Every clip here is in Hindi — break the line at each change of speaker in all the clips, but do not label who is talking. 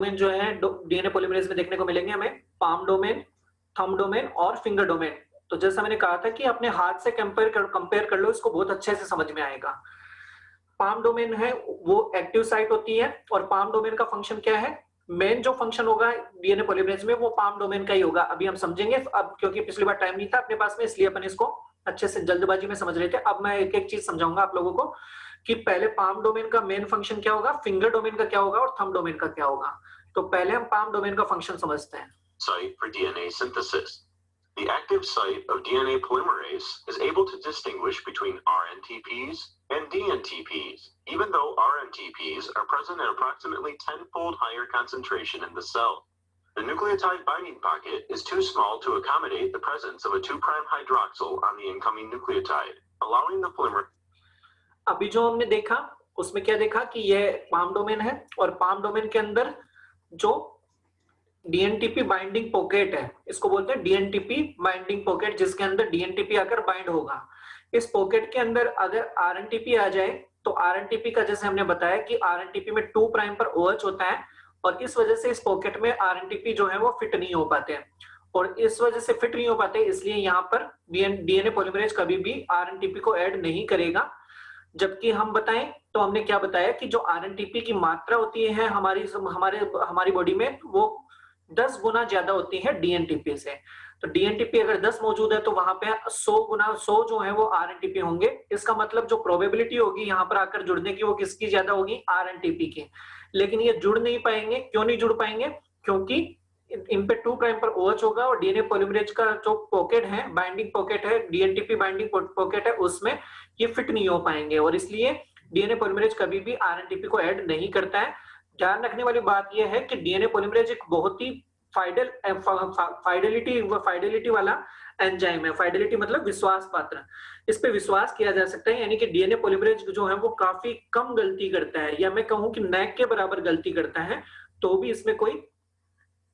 डोमेन जो है डीएनए पॉलीमरेज में देखने को मिलेंगे हमें पाम डोमेन, थंब डोमेन और फिंगर डोमेन। तो जैसा मैंने कहा था कि अपने हाथ से कंपेयर कर लो, इसको बहुत अच्छे से समझ में आएगा। पाम डोमेन है वो एक्टिव साइट होती है और पाम डोमेन का फंक्शन क्या है? मेन जो फंक्शन होगा डीएनए पॉलीमरेज में वो पाम डोमेन का ही होगा। अभी हम समझेंगे, अब क्योंकि पिछली बार टाइम नहीं था अपने पास में, इसलिए अपन इसको अच्छे से जल्दबाजी में समझ रहे थे। अब मैं एक एक चीज समझाऊंगा आप लोगों को कि पहले पाम डोमेन का मेन फंक्शन क्या होगा, फिंगर डोमेन का क्या होगा और थंब डोमेन का क्या होगा। तो पहले हम पाम डोमेन का फंक्शन समझते हैं।
Site for DNA synthesis. The active site of DNA polymerase is able to distinguish between RNTPs and DNTPs, even though RNTPs are present at approximately 10-fold higher concentration in the cell. The nucleotide binding pocket is too small to accommodate the presence of a 2' hydroxyl on the incoming nucleotide, allowing the polymer.
अभी जो हमने देखा उसमें क्या देखा कि ये पाम डोमेन है और पाम डोमेन के अंदर जो डीएनटीपी बाइंडिंग पॉकेट है, इसको बोलते हैं डीएनटीपी बाइंडिंग पॉकेट, जिसके अंदर डीएनटीपी आकर बाइंड होगा। इस पॉकेट के अंदर अगर आरएनटीपी आ जाए तो आरएनटीपी का, जैसे हमने बताया कि आरएनटीपी में 2 प्राइम पर ओएच होता है और इस वजह से इस पॉकेट में आरएनटीपी जो है वो फिट नहीं हो पाते हैं और इस वजह से फिट नहीं हो पाते, इसलिए यहाँ पर डीएनए पॉलीमरेज कभी भी आरएनटीपी को ऐड नहीं करेगा। जबकि हम बताएं तो हमने क्या बताया कि जो आरएनटीपी की मात्रा होती है हमारी बॉडी में वो 10 गुना ज्यादा होती है डीएनटीपी से। तो डीएनटीपी अगर 10 मौजूद है तो वहां पे 100 गुना 100 जो है वो आरएनटीपी होंगे। इसका मतलब जो प्रोबेबिलिटी होगी यहाँ पर आकर जुड़ने की वो किसकी ज्यादा होगी, आरएनटीपी की। लेकिन ये जुड़ नहीं पाएंगे। क्यों नहीं जुड़ पाएंगे? क्योंकि इन पे 2 प्राइम पर ओएच होगा और डीएनए पॉलीमरेज का जो पॉकेट है, बाइंडिंग पॉकेट है, डीएनटीपी बाइंडिंग पॉकेट है, उसमें ये फिट नहीं हो पाएंगे और इसलिए डीएनए पॉलीमरेज कभी भी आरएनटीपी को ऐड नहीं करता है। ध्यान रखने वाली बात यह है कि डीएनए पॉलीमरेज एक बहुत ही फाइडेलिटी वाला एंजाइम है। फाइडेलिटी मतलब विश्वास पात्र, इस पे विश्वास किया जा सकता है। यानी कि डीएनए पॉलीमरेज जो है वो काफी कम गलती करता है, या मैं कहूं कि न के बराबर गलती करता है, तो भी इसमें कोई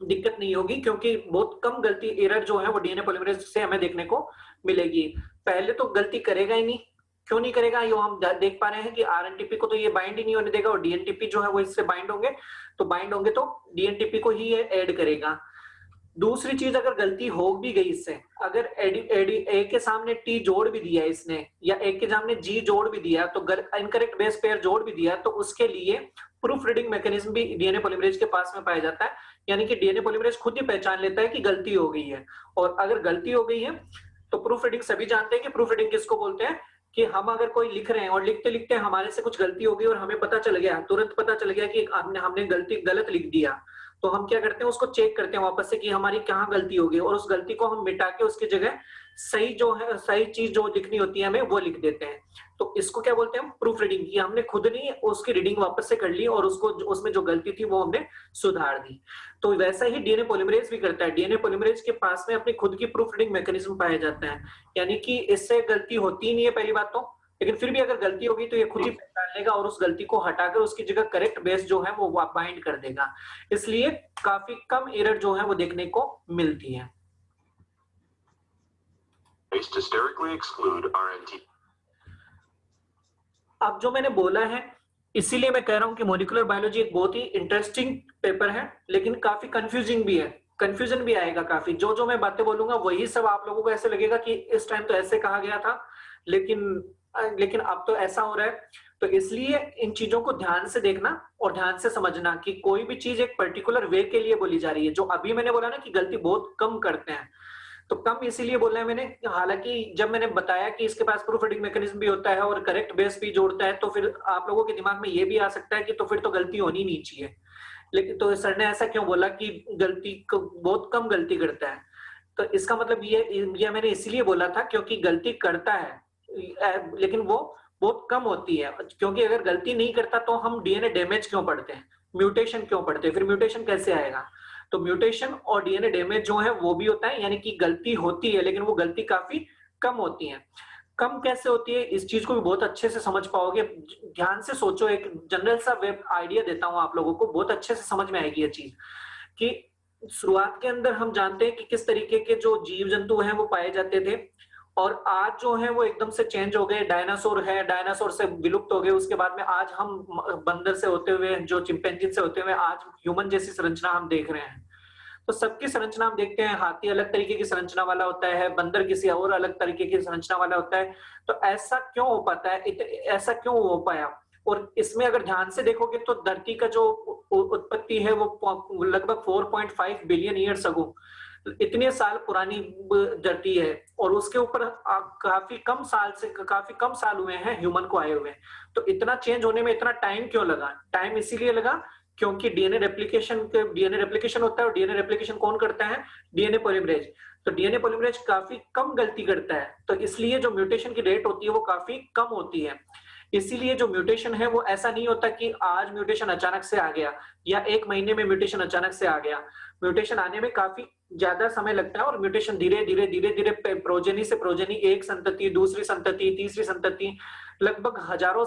दिक्कत नहीं होगी क्योंकि बहुत कम गलती, एरर जो है वो डीएनए पॉलीमरेज से हमें देखने को मिलेगी। पहले तो गलती करेगा ही नहीं। क्यों नहीं करेगा? ये हम देख पा रहे हैं कि आरएनटीपी को तो ये बाइंड ही नहीं होने देगा और डीएनटीपी जो है वो इससे बाइंड होंगे, तो डीएनटीपी को ही ये ऐड करेगा। दूसरी चीज, अगर गलती हो भी गई इससे, अगर ए के सामने टी जोड़ भी दिया इसने या ए के सामने जी जोड़ भी दिया, तो इनकरेक्ट बेस पेयर जोड़ भी दिया, तो उसके लिए प्रूफ रीडिंग मैकेनिज्म भी डीएनए पॉलीमरेज के पास में पाया जाता है। यानी कि डीएनए पॉलीमरेज खुद ही पहचान लेता है कि गलती हो गई है, और अगर गलती हो गई है तो प्रूफ रीडिंग, सभी जानते हैं कि प्रूफ रीडिंग किसको बोलते हैं, कि हम अगर कोई लिख रहे हैं और लिखते लिखते हमारे से कुछ गलती हो गई और हमें पता चल गया, तुरंत पता चल गया कि हमने गलत लिख दिया, तो हम क्या करते हैं, उसको चेक करते हैं वापस से कि हमारी कहाँ गलती हो गई और उस गलती को हम मिटा के उसकी जगह सही जो है, सही चीज जो लिखनी होती है हमें वो लिख देते हैं। तो इसको क्या बोलते हैं, प्रूफ रीडिंग की। हमने खुद नहीं उसकी रीडिंग वापस से कर ली और उसको उसमें जो गलती थी वो हमने सुधार दी। तो वैसा ही डीएनए पॉलीमरेज भी करता है। डीएनए पॉलीमरेज के पास में अपनी खुद की प्रूफ रीडिंग मैकेनिज्म पाया जाता है, यानी कि इससे गलती होती नहीं है पहली बात तो, लेकिन फिर भी अगर गलती होगी तो ये खुद ही पहचान लेगा और उस गलती को हटाकर उसकी जगह करेक्ट बेस जो है वो बाइंड कर देगा। इसलिए काफी कम एरर जो है वो देखने को मिलती है। अब जो मैंने बोला है, इसीलिए मैं कह रहा हूं कि मॉलिक्यूलर बायोलॉजी एक बहुत ही इंटरेस्टिंग पेपर है, लेकिन काफी कंफ्यूजिंग भी है। कंफ्यूजन भी आएगा काफी। जो मैं बातें बोलूंगा वही सब आप लोगों को ऐसे लगेगा कि इस टाइम तो ऐसे कहा गया था, लेकिन अब तो ऐसा हो रहा है। तो इसलिए इन चीजों को ध्यान से देखना और ध्यान से समझना कि कोई भी चीज एक पर्टिकुलर वे के लिए बोली जा रही है। जो अभी मैंने बोला ना कि गलती बहुत कम करते हैं, तो कम इसीलिए बोला है मैंने, हालांकि जब मैंने बताया कि इसके पास प्रूफ रीडिंग मैकेनिज्म भी होता है और करेक्ट बेस भी जोड़ता है, तो फिर आप लोगों के दिमाग में ये भी आ सकता है कि तो फिर तो गलती होनी नहीं चाहिए। लेकिन तो सर ने ऐसा क्यों बोला कि बहुत कम गलती करता है? तो इसका मतलब ये मैंने इसीलिए बोला था क्योंकि गलती करता है, लेकिन वो बहुत कम होती है। क्योंकि अगर गलती नहीं करता तो हम डीएनए डैमेज क्यों पढ़ते हैं, म्यूटेशन क्यों पढ़ते हैं? फिर म्यूटेशन कैसे आएगा? तो म्यूटेशन और डीएनए डैमेज जो है वो भी होता है, यानी कि गलती होती है लेकिन वो गलती काफी कम होती है। कम कैसे होती है, इस चीज को भी बहुत अच्छे से समझ पाओगे। ध्यान से सोचो, एक जनरल सा वेब आइडिया देता हूं आप लोगों को, बहुत अच्छे से समझ में आएगी ये चीज। कि शुरुआत के अंदर हम जानते हैं कि किस तरीके के जो जीव जंतु हैं वो पाए जाते थे, और आज जो है वो एकदम से चेंज हो गए, डायनासोर है, डायनासोर से विलुप्त हो गए, उसके बाद में आज हम बंदर से होते हुए, जो चिंपैंजी से होते हुए आज ह्यूमन जैसी संरचना हम देख रहे हैं। तो सबकी संरचना हम देखते हैं, हाथी अलग तरीके की संरचना वाला होता है, बंदर किसी और अलग तरीके की संरचना वाला होता है। तो ऐसा क्यों हो पाता है? ऐसा क्यों हो पाया? और इसमें अगर ध्यान से देखोगे तो धरती का जो उत्पत्ति है वो लगभग 4.5 बिलियन ईयर्स अगो, इतने साल पुरानी धरती है, और उसके ऊपर काफी कम साल हुए हैं ह्यूमन को आए हुए। तो इतना चेंज होने में इतना टाइम क्यों लगा? टाइम इसीलिए लगा क्योंकि डीएनए रेप्लिकेशन होता है, और डीएनए रेप्लिकेशन कौन करता है? DNA polymerase. तो डीएनए पॉलीमरेज काफी कम गलती करता है, तो इसलिए जो म्यूटेशन की रेट होती है वो काफी कम होती है। इसीलिए जो म्यूटेशन है वो ऐसा नहीं होता कि आज म्यूटेशन अचानक से आ गया या 1 महीने में म्यूटेशन अचानक से आ गया। म्यूटेशन आने में काफी ज्यादा समय लगता है, और म्यूटेशन धीरे-धीरे प्रोजेनी से प्रोजेनी, एक संतति, दूसरी संतति, तीसरी संतति, लगभग हजारों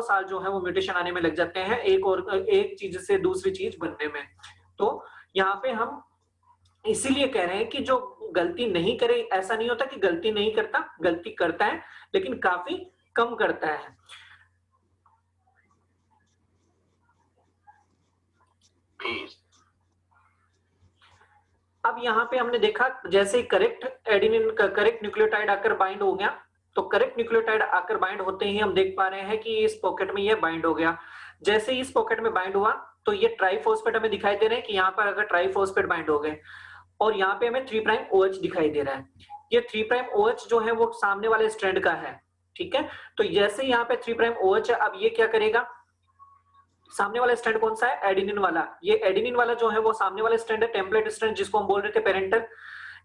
साल जो है वो म्यूटेशन आने में लग जाते हैं, एक चीज से दूसरी चीज बनने में। तो यहाँ पे हम इसीलिए कह रहे हैं कि जो गलती नहीं करे, ऐसा नहीं होता कि गलती नहीं करता, गलती करता है, लेकिन काफी कम करता है।
Ps.
अब यहाँ पे हमने देखा जैसे ही करेक्ट न्यूक्लियोटाइड आकर बाइंड हो गया, तो करेक्ट न्यूक्लियोटाइड आकर बाइंड होते ही हम देख पा रहे हैं कि इस पॉकेट में ये बाइंड हो गया। जैसे ही इस पॉकेट में बाइंड हुआ तो ये ट्राइफॉस्फेट हमें दिखाई दे रहे हैं कि यहाँ पर अगर ट्राइफॉस्फेट बाइंड हो गए, और यहाँ पे हमें 3' OH दिखाई दे रहा है। ये 3' OH जो है वो सामने वाले स्ट्रैंड का है, ठीक है। तो जैसे यहाँ पे 3' OH है, अब ये क्या करेगा? सामने वाला स्ट्रैंड कौन सा है? एडेनिन वाला। ये एडेनिन वाला जो है वो सामने वाला स्ट्रैंड है, टेम्पलेट स्ट्रैंड, जिसको हम बोल रहे थे पेरेंटल।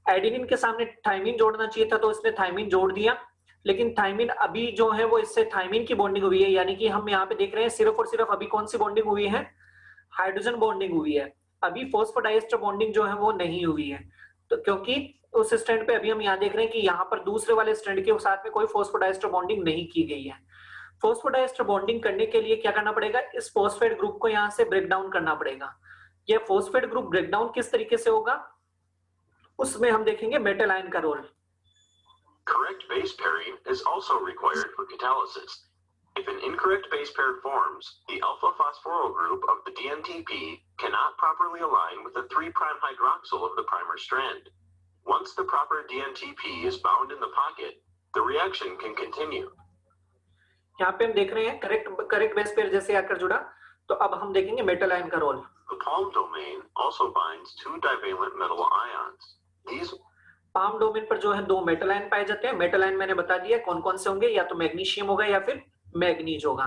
एडेनिन के सामने थाइमिन जोड़ना चाहिए था, तो इसने थाइमिन जोड़ दिया, लेकिन थाइमिन अभी जो है वो इससे थाइमिन की बॉन्डिंग हुई है, यानी कि हम यहाँ पे देख रहे हैं सिर्फ और सिर्फ अभी कौन सी बॉन्डिंग हुई है? हाइड्रोजन बॉन्डिंग हुई है। अभी फॉस्फोडाइएस्टर बॉन्डिंग जो है वो नहीं हुई है। तो क्योंकि उस स्ट्रैंड पे अभी हम यहाँ देख रहे हैं कि यहाँ पर दूसरे वाले स्ट्रैंड के साथ में कोई फॉस्फोडाइएस्टर बॉन्डिंग नहीं की गई है। फॉस्फोडाइएस्टर बॉन्डिंग करने के लिए क्या करना पड़ेगा? इस फॉस्फेट ग्रुप को यहाँ से ब्रेक डाउन करना पड़ेगा। ये फॉस्फेट ग्रुप ब्रेक डाउन किस तरीके से होगा, उसमें हम देखेंगे मेटल आयन का role.
Correct base pairing is also required for catalysis. If an incorrect base pair forms, the alpha phosphoryl group of the DNTP cannot properly align with the 3' hydroxyl of the primer strand. Once the proper DNTP is bound in the pocket, the reaction can continue.
यहाँ पे हम देख रहे हैं करेक्ट बेस पेयर जैसे आकर जुड़ा, तो अब हम देखेंगे मेटल आयन का role.
The palm domain also binds 2 divalent metal ions. These
palm domain पर जो है 2 मेटल आयन पाए जाते हैं। मेटल आयन मैंने बता दिया कौन कौन से होंगे, या तो मैग्नीशियम होगा या फिर मैग्नीज होगा।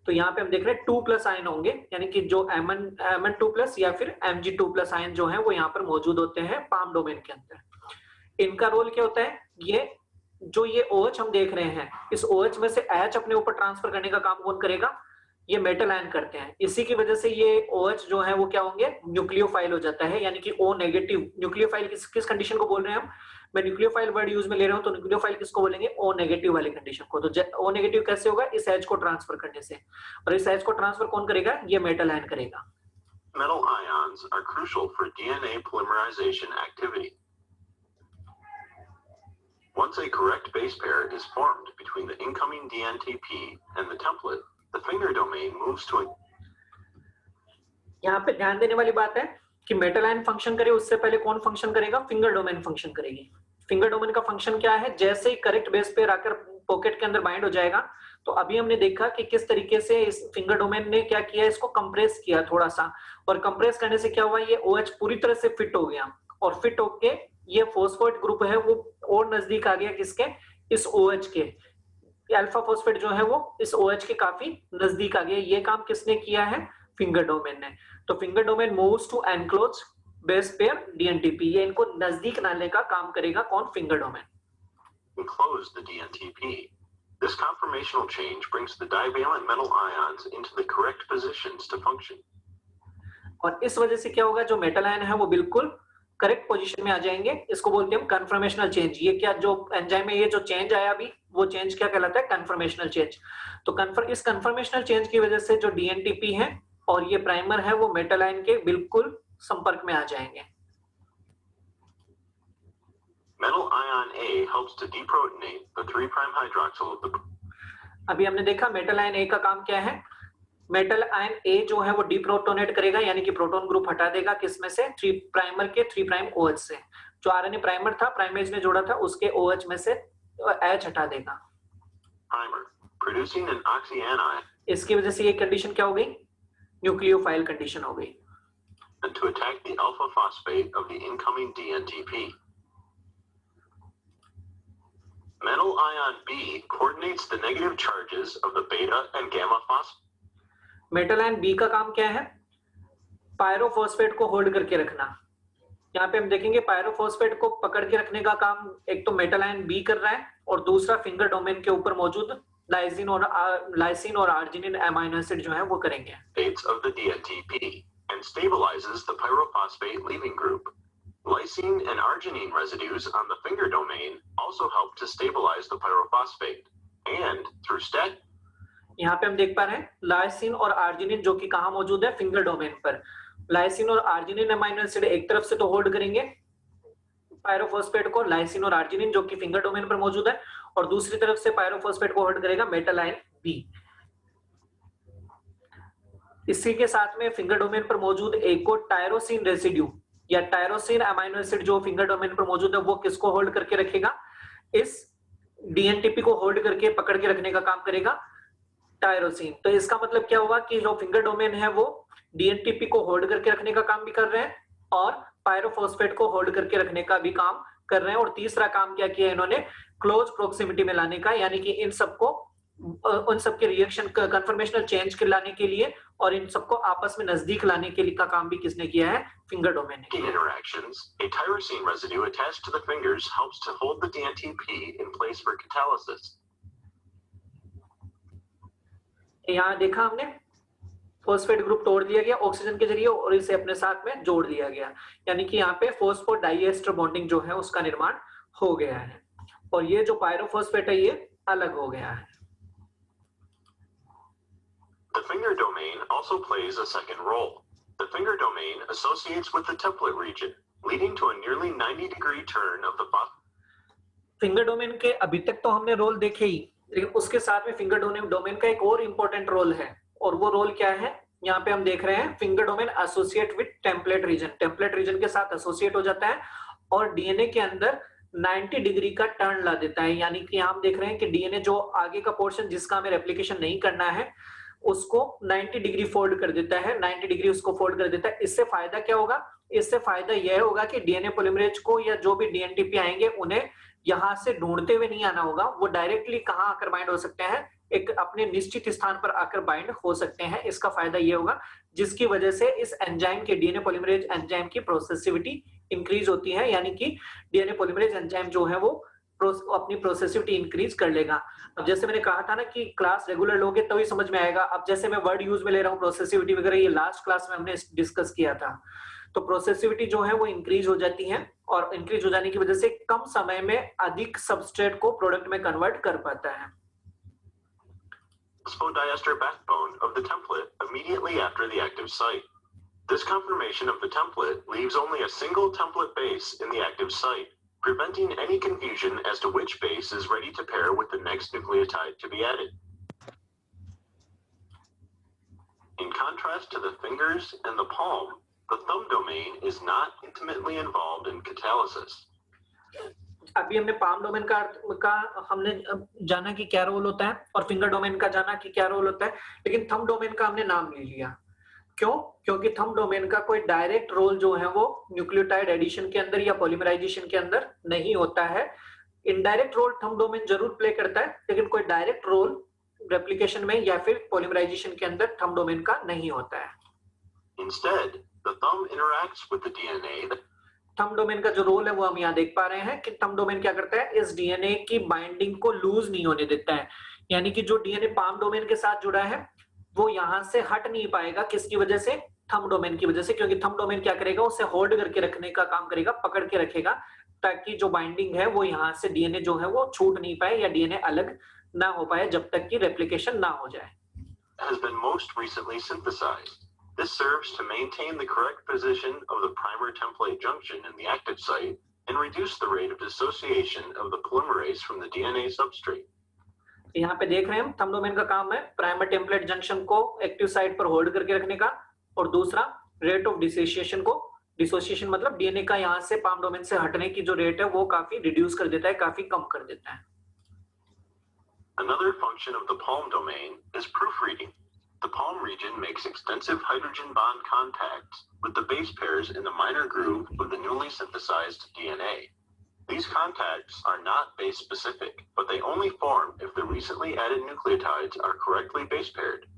तो यहाँ पे हम देख रहे हैं 2+ आयन होंगे, यानी कि जो Mn2+ या फिर Mg2+ आयन जो है वो यहाँ पर मौजूद होते हैं पाम डोमेन के अंदर। इनका रोल क्या होता है? ये OH हम देख रहे हैं, इस OH में से H अपने ऊपर ट्रांसफर करने का काम कौन करेगा? ये मेटल आयन करते हैं। इसी की वजह से ये OH जो है वो क्या होंगे? न्यूक्लियोफाइल हो जाता है, यानी कि O नेगेटिव। न्यूक्लियोफाइल किस कंडीशन को बोल रहे हैं हम? मैं न्यूक्लियोफाइल वर्ड यूज में ले रहा हूं, तो न्यूक्लियोफाइल किसको बोलेंगे? O नेगेटिव वाली कंडीशन को। तो O नेगेटिव कैसे होगा? इस H को ट्रांसफर करने से, और इस H को ट्रांसफर कौन करेगा? ये मेटल आयन करेगा।
metal ions are crucial for DNA polymerization activity. Once a correct base pair is formed between the incoming DNTP and the template, the finger domain moves to a...
यहाँ पे ध्यान देने वाली बात है कि मेटल आयन फंक्शन करे उससे पहले कौन फंक्शन करेगा? फिंगर डोमेन फंक्शन करेगी। फिंगर डोमेन का फंक्शन क्या है? जैसे ही करेक्ट बेस पेयर आकर पॉकेट के अंदर बाइंड हो जाएगा, तो अभी हमने देखा कि किस तरीके से इस फिंगर डोमेन ने क्या किया, इसको कंप्रेस किया थोड़ा सा, और कंप्रेस करने से क्या हुआ? ये OH पूरी तरह से फिट हो गया, और फिट होके ये फॉस्फेट ग्रुप है वो और नजदीक आ गया किसके? इस OH के। अल्फा फॉस्फेट जो है वो इस OH के काफी नजदीक आ गया। ये काम किसने किया है? फिंगर डोमेन ने। तो finger domain moves to enclose base pair DNTP, ये इनको नजदीक लाने का काम करेगा कौन? Finger domain.
enclose the DNTP. This conformational change brings the divalent metal ions into the correct positions to function.
और इस वजह से क्या होगा? जो मेटल आयन है वो बिल्कुल करेक्ट पोजीशन में आ जाएंगे। इसको बोलते हैं हम कन्फर्मेशनल चेंज। ये क्या जो एंजाइम में ये जो चेंज आया अभी, वो चेंज क्या कहलाता है? Conformational change. तो इस कन्फर्मेशनल चेंज की वजह से जो DNTP है और ये प्राइमर है वो मेटल आयन के बिल्कुल संपर्क में आ जाएंगे।
Metal ion A helps to deprotonate the 3' hydroxyl of the.
अभी हमने देखा मेटल आयन ए का काम क्या है। मेटल आयन ए जो है वो डीप्रोटोनेट करेगा, यानी कि प्रोटॉन ग्रुप हटा देगा किसमें से, 3' प्राइमर के 3' OH से। जो आरएनए प्राइमर था, प्राइमेज ने जोड़ा था, उसके OH में से H हटा देगा।
Primer, producing an oxyanion.
इसकी वजह से ये कंडीशन क्या हो गई, न्यूक्लियोफाइल कंडीशन हो गई।
And to attack the alpha phosphate of the incoming DNTP. Metal ion B coordinates the negative charges of the beta and gamma phosphate.
Metal ion B का काम क्या है, पायरोफॉस्फेट को होल्ड करके रखना। यहाँ पे हम देखेंगे पायरोफॉस्फेट को पकड़ के रखने का काम एक तो मेटल आयन बी कर रहा है, और दूसरा फिंगर डोमेन के ऊपर मौजूद लाइसिन और आर्जिनिन अमीनो एसिड जो है वो करेंगे।
States of the DNTP and stabilizes the pyrophosphate leaving group. Lysine and arginine residues on the finger domain also help to stabilize the pyrophosphate. And through stat.
यहाँ पे हम देख पा रहे हैं लाइसिन और आर्जिनिन जो कि कहाँ मौजूद है, फिंगर डोमेन पर। लाइसिन और आर्जिनिन अमीनो एसिड एक तरफ से तो होल्ड करेंगे पायरोफॉस्फेट को, लाइसिन और आर्जिनिन जो कि फिंगर डोमेन पर मौजूद है, और दूसरी तरफ से पायरोफॉस्फेट को होल्ड करेगा मेटल आयन बी। इसी के साथ में फिंगर डोमेन पर मौजूद एक और टायरोसिन रेसिड्यू या टायरोसिन अमीनो एसिड जो फिंगर डोमेन पर मौजूद है, वो किसको होल्ड करके रखेगा, इस डीएनटीपी को होल्ड करके पकड़ के रखने का काम करेगा टायरोसिन। तो इसका मतलब क्या हुआ कि जो फिंगर डोमेन है वो डीएनटीपी को होल्ड करके रखने का काम भी कर रहे हैं और पायरोफॉस्फेट को होल्ड करके रखने का भी काम कर रहे हैं। और तीसरा काम क्या किया इन्होंने, क्लोज प्रोक्सिमिटी में लाने का, यानी कि इन सबको उन सबके रिएक्शन कन्फर्मेशनल चेंज के लाने के लिए और इन सबको आपस में नजदीक लाने के लिए का काम भी किसने किया है, फिंगर डोमेन ने।
Interactions, a tyrosine residue attached to the fingers helps to hold the DNTP in place for catalysis.
यहाँ देखा हमने फॉस्फेट ग्रुप तोड़ दिया गया ऑक्सीजन के जरिए और इसे अपने साथ में जोड़ दिया गया, यानी कि यहाँ पे फॉस्फोडाइएस्टर बॉन्डिंग जो है उसका निर्माण हो गया है, और ये जो पायरोफॉस्फेट है ये अलग हो गया है।
The finger domain also plays a second role. The finger domain associates with the template region, leading to a nearly 90-degree turn of the
finger domain के अभी तक तो हमने रोल देखे ही, लेकिन उसके साथ में फिंगर डोमेन का एक और इंपॉर्टेंट रोल है, और वो रोल क्या है, यहाँ पे हम देख रहे हैं finger domain associate with template region, template region के साथ एसोसिएट हो जाता है और डीएनए के अंदर 90 डिग्री का टर्न ला देता है। यानी कि हम देख रहे हैं कि डीएनए जो आगे का पोर्शन जिसका हमें रेप्लिकेशन नहीं करना है उसको 90 डिग्री फोल्ड कर देता है, 90 डिग्री उसको फोल्ड कर देता है। इससे फायदा क्या होगा, इससे फायदा यह होगा कि डीएनए पॉलीमरेज को या जो भी डीएनटीपी आएंगे उन्हें यहां से ढूंढते हुए नहीं आना होगा, वो डायरेक्टली कहां आकर बाइंड हो सकते हैं, एक अपने निश्चित स्थान पर आकर बाइंड हो सकते हैं। इसका फायदा ये होगा जिसकी वजह से इस एंजाइम के डीएनए पॉलीमरेज एंजाइम की प्रोसेसिविटी इंक्रीज होती है, यानी कि डीएनए पॉलीमरेज एंजाइम जो है वो अपनी प्रोसेसिविटी इंक्रीज कर लेगा। अब जैसे मैंने कहा था ना कि क्लास रेगुलर लोगे तभी समझ में आएगा। अब जैसे मैं वर्ड यूज में ले रहा हूँ प्रोसेसिविटी वगैरह, ये लास्ट क्लास में हमने डिस्कस किया था, तो प्रोसेसिविटी जो है वो इंक्रीज हो जाती है और इंक्रीज हो जाने की वजह से कम समय में अधिक सबस्ट्रेट को प्रोडक्ट में कन्वर्ट कर पाता है।
Phosphodiester backbone of the template immediately after the active site. This conformation of the template leaves only a single template base in the active site, preventing any confusion as to which base is ready to pair with the next nucleotide to be added. In contrast to the fingers and the palm, the thumb domain is not intimately involved in catalysis.
अभी हमने पाम डोमेन का हमने जाना कि क्या रोल होता है और फिंगर डोमेन का जाना कि क्या रोल होता है, लेकिन थंब डोमेन का हमने नाम ले लिया। क्यों? क्योंकि थंब डोमेन का कोई डायरेक्ट रोल जो है वो न्यूक्लियोटाइड एडिशन के अंदर या पॉलीमराइजेशन के अंदर नहीं होता है। इनडायरेक्ट रोल थंब डोमेन जरूर प्ले करता है, लेकिन कोई डायरेक्ट रोल रेप्लिकेशन में या फिर पॉलीमराइजेशन के अंदर थंब डोमेन का नहीं होता है।
Instead, the thumb interacts with the DNA.
Thumb domain का जो रोल है वो हम यहाँ देख पा रहे हैं कि थंब डोमेन क्या करता है, इस डीएनए की बाइंडिंग को लूज नहीं होने देता है, यानी कि जो डीएनए पाम डोमेन के साथ जुड़ा है वो यहाँ से हट नहीं पाएगा। किसकी वजह से? थंब डोमेन की वजह से, क्योंकि थंब डोमेन क्या करेगा, उसे होल्ड करके रखने का काम करेगा, पकड़ के रखेगा ताकि जो बाइंडिंग है वो यहाँ से डीएनए जो है वो छूट नहीं पाए या डीएनए अलग ना हो पाए जब तक कि रेप्लिकेशन ना हो जाए।
Has been most recently synthesized. This serves to maintain the correct position of the primer template junction in the active site and reduce the rate of dissociation of the polymerase from the DNA substrate.
यहाँ पे देख रहे हैं हम थंब डोमेन का काम है प्राइमर टेम्पलेट जंक्शन को एक्टिव साइट पर होल्ड करके रखने का, और दूसरा रेट ऑफ डिसोसिएशन मतलब डीएनए का यहाँ से पाम डोमेन से हटने की जो रेट है वो काफी रिड्यूस कर देता है, काफी कम कर देता है।
Another function of the palm domain is proofreading. The palm region makes extensive hydrogen bond contacts with the base pairs in the minor groove of the newly synthesized DNA. These contacts are not base specific, but they only form if the recently added nucleotides are correctly base paired.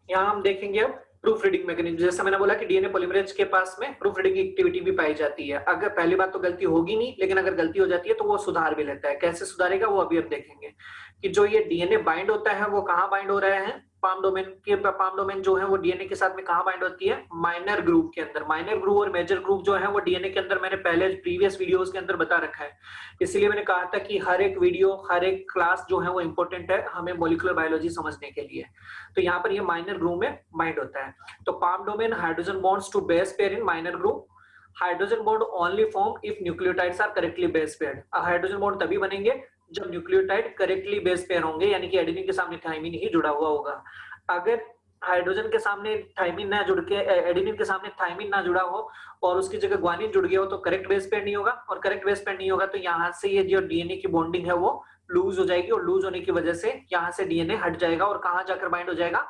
यहाँ हम देखेंगे अब प्रूफ रीडिंग मैकेनिज्म। जैसा मैंने बोला कि डीएनए पॉलीमरेज के पास में प्रूफ रीडिंग एक्टिविटी भी पाई जाती है। अगर पहली बात तो गलती होगी नहीं, लेकिन अगर गलती हो जाती है तो वो सुधार भी लेता है। कैसे सुधारेगा वो अभी अब देखेंगे कि जो ये डीएनए बाइंड होता है वो कहाँ बाइंड हो रहे हैं। पाम डोमेन जो है वो डीएनए के साथ में कहाँ बाइंड होती है, माइनर ग्रूव के अंदर। माइनर ग्रूव और मेजर ग्रूव जो है वो डीएनए के अंदर मैंने पहले प्रीवियस वीडियोस के अंदर बता रखा है। इसलिए मैंने कहा था कि हर एक वीडियो, हर एक क्लास जो है वो इंपॉर्टेंट है हमें मॉलिक्यूलर बायोलॉजी समझने के लिए। तो यहाँ पर ये माइनर ग्रूव में बाइंड होता है। तो palm domain hydrogen bonds to base pair in minor groove. Hydrogen bond only form if nucleotides are correctly base paired. Hydrogen bond तभी बनेंगे जब न्यूक्लियोटाइड करेक्टली बेस पेयर होंगे, यानी कि एडेनिन के सामने थाइमिन ही जुड़ा हुआ होगा। अगर हाइड्रोजन के सामने थाइमिन ना जुड़ के एडेनिन के सामने थाइमिन ना जुड़ा हो और उसकी जगह ग्वानिन जुड़ गया हो तो करेक्ट बेस पेयर नहीं होगा, और करेक्ट बेस पेयर नहीं होगा तो यहाँ से ये जो डीएनए की बॉन्डिंग है वो लूज हो जाएगी, और लूज होने की वजह से यहाँ से डीएनए हट जाएगा और कहाँ जाकर बाइंड हो जाएगा,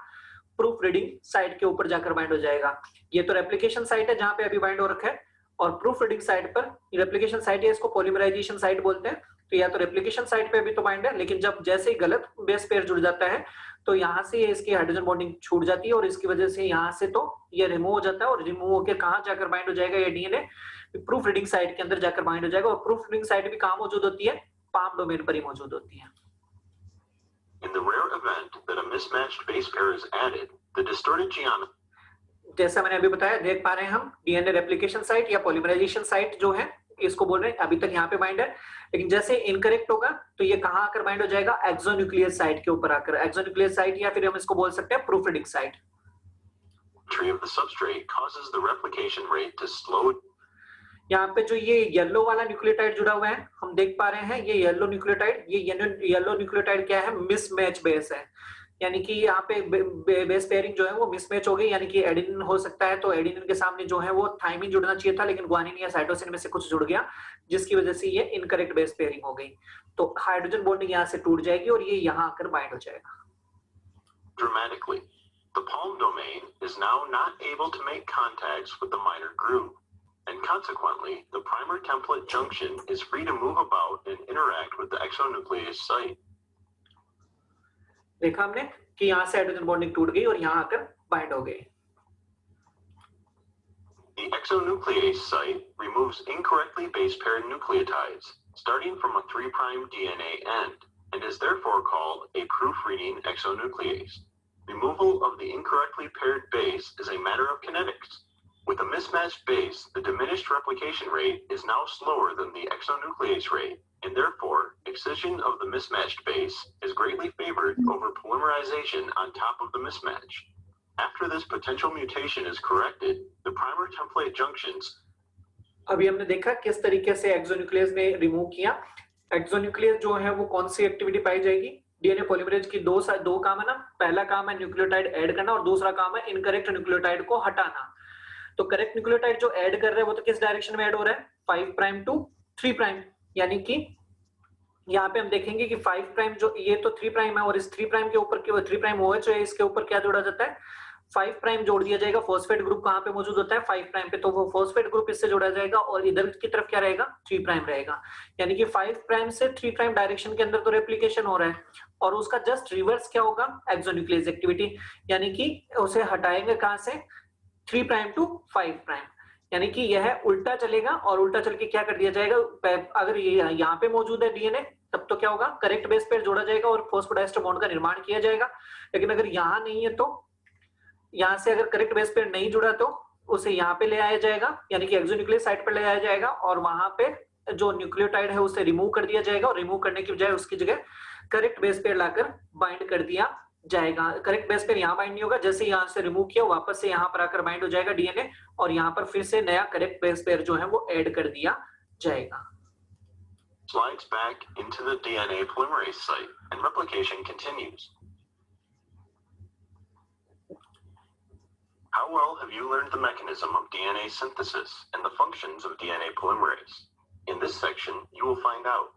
प्रूफ रीडिंग साइट के ऊपर जाकर बाइंड हो जाएगा। ये तो रेप्लिकेशन साइट है जहाँ पे अभी बाइंड हो रखा है, और प्रूफ रीडिंग साइट पर रेप्लिकेशन साइट है, इसको पॉलीमराइजेशन साइट बोलते हैं। तो या तो रेप्लिकेशन साइट पे अभी तो बाइंड है, लेकिन जब जैसे ही गलत बेस पेयर जुड़ जाता है तो यहाँ से इसकी हाइड्रोजन बॉन्डिंग छूट जाती है, और इसकी वजह से यहाँ से तो ये रिमूव हो जाता है, और रिमूव होकर कहाँ जाकर बाइंड हो जाएगा, ये डीएनए प्रूफ रीडिंग साइट के अंदर जाकर बाइंड हो जाएगा। और प्रूफ रीडिंग साइट भी कहाँ मौजूद होती है, पाम डोमेन पर ही मौजूद होती है।
In the rare event that a mismatched base pair is added, the distorted geometry
जैसा मैंने अभी बताया, देख पा रहे हैं हम डीएनए रेप्लिकेशन साइट या पॉलीमराइजेशन साइट जो है इसको बोल रहे हैं, अभी तक यहाँ पे बाइंड है, लेकिन जैसे इनकरेक्ट होगा तो ये कहाँ आकर बाइंड हो जाएगा, एक्सोन्यूक्लियस साइट के ऊपर आकर। एक्सोन्यूक्लियस साइट या फिर हम इसको बोल सकते हैं proof reading site.
of the substrate causes the replication rate to slow.
यहाँ पे जो ये येलो वाला न्यूक्लियोटाइड जुड़ा हुआ है हम देख पा रहे हैं, ये येलो न्यूक्लियोटाइड, ये येलो न्यूक्लियोटाइड क्या है, मिसमैच बेस है, यानी कि यहाँ पे बेस पेयरिंग जो है वो मिसमैच हो गई, यानी कि एडेनिन हो सकता है तो एडेनिन के सामने जो है वो थाइमिन जुड़ना चाहिए था, लेकिन ग्वानिन या साइटोसिन में से कुछ जुड़ गया, जिसकी वजह से ये इनकरेक्ट बेस पेयरिंग हो गई। तो हाइड्रोजन बॉन्डिंग यहाँ से टूट जाएगी और ये यहाँ आकर बाइंड हो जाएगा।
Dramatically, the palm domain is now not able to make contacts with the minor groove, and consequently, the primer template junction is free to move about and interact with the exonuclease site.
देखा हमने कि यहाँ से हाइड्रोजन बॉन्डिंग टूट गई और यहाँ आकर बाइंड हो गई।
The exonuclease site removes incorrectly base paired nucleotides starting from a 3' DNA end and is therefore called a proofreading exonuclease. Removal of the incorrectly paired base is a matter of kinetics. With a mismatched base, the diminished replication rate is now slower than the exonuclease rate, and therefore, excision of the mismatched base is greatly favored over polymerization on top of the mismatch. After this potential mutation is corrected, the primer template junctions.
अभी हमने देखा किस तरीके से एक्सोन्यूक्लियस ने रिमूव किया। एक्सोन्यूक्लियस जो है वो कौन सी एक्टिविटी पाई जाएगी, डीएनए पॉलीमरेज की दो काम है ना, पहला काम है न्यूक्लियोटाइड ऐड करना और दूसरा काम है इनकरेक्ट न्यूक्लियोटाइड को हटाना। तो करेक्ट न्यूक्लियोटाइड जो ऐड कर रहे हैं वो तो किस डायरेक्शन में ऐड हो रहा है, 5' टू 3', यानी कि यहाँ पे हम देखेंगे कि 5' जो ये तो 3' है और इस 3' के ऊपर 3' OH है, इसके ऊपर क्या जोड़ा जाता है, 5' जोड़ दिया जाएगा। फॉस्फेट ग्रुप कहाँ पे मौजूद होता है, 5' पे, तो वो फॉस्फेट ग्रुप इससे जोड़ा जाएगा और इधर की तरफ क्या रहेगा, 3' रहेगा, यानी कि 5' से 3' डायरेक्शन के अंदर तो रेप्लिकेशन हो रहा है, और उसका जस्ट रिवर्स क्या होगा, एक्सोन्यूक्लियस एक्टिविटी, यानी कि उसे हटाएंगे कहाँ से, 3' टू 5', यानी कि यह उल्टा चलेगा और उल्टा चल के क्या कर दिया जाएगा, अगर ये यहाँ पे मौजूद है डीएनए तब तो क्या होगा, करेक्ट बेस पेयर जोड़ा जाएगा और फॉस्फोडाइस्टर बॉन्ड का निर्माण किया जाएगा। लेकिन अगर यहाँ नहीं है तो यहाँ से अगर करेक्ट बेस पेयर नहीं जुड़ा तो उसे यहाँ पे ले आया जाएगा, यानी कि एक्सोन्यूक्लियस साइट पर ले आया जाएगा और वहां पे जो न्यूक्लियोटाइड है उसे रिमूव कर दिया जाएगा, और रिमूव करने की बजाय उसकी जगह करेक्ट बेस पेयर लाकर बाइंड कर दिया जाएगा। करेक्ट बेस पेयर यहाँ बाइंड नहीं होगा, जैसे यहाँ से रिमूव किया वापस से यहाँ पर आकर बाइंड हो जाएगा डीएनए, और यहाँ पर फिर से नया करेक्ट बेस पेयर जो है वो ऐड कर दिया जाएगा।
Slides back into the DNA polymerase site and replication continues. How well have you learned the mechanism of DNA synthesis and the functions of DNA polymerase? In this section, you will find out